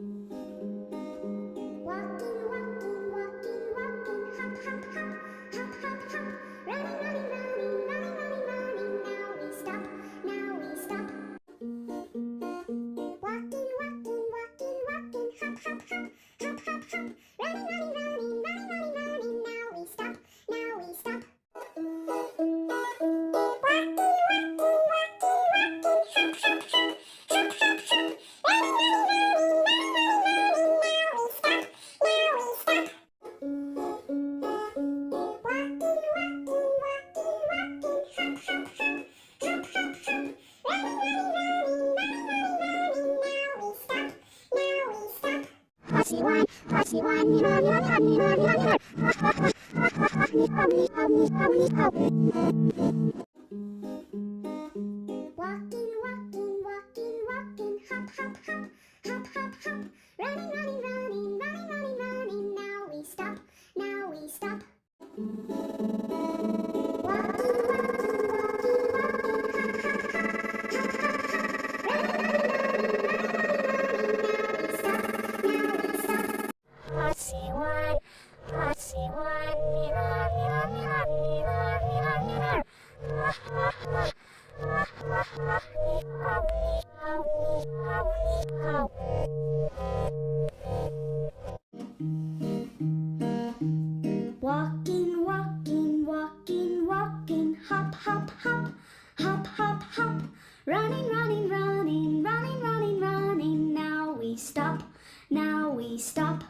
Walking, walking, walking, walking, hop, hop, hop, hop, hop, hop. Running, running, running, running, running, running. Now we stop, now we stop. Walking, walking, walking, walking, hop, hop, hop, hop, hop, hop. Running, running, running, running, running, running. Now we stop, now we stop. Walking, walking, walking, walking, hop, hop, hop, hop, hop, hop. Running, running, running, running, running, running. Now we stop, now we stop. Walking, walking, walking, walking, hop, hop, hop, hop, hop, hop. Running, running, running, running, running, running. Now we stop, now we stop. Horsey one, walking, walking, walking, walking, hop, hop, hop, hop, hop, hop. Running, running, running, running, running, running. Now we stop, now we stop. Walking, walking, walking, walking, hop, hop, hop, hop, hop, hop. Running, running, running, running, running, running. Now we stop, now we stop. Horsey one, mirror, mirror, mirror, mirror, mirror, mirror. Walking, walking, walking, walking, hop, hop, hop, hop, hop, hop. Running, running, running, running, running, running. Now we stop, now we stop.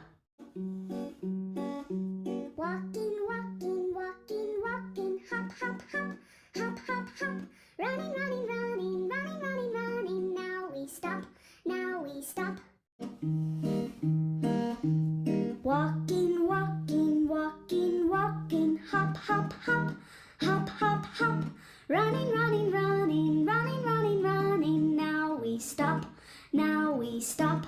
Walking, walking, walking, walking, hop, hop, hop, hop, hop, hop. Running, running, running, running, running, running. Now we stop, now we stop. Walking, walking, walking, walking, hop, hop, hop, hop, hop, hop. Running, running, running, running, running, running. Now we stop, now we stop.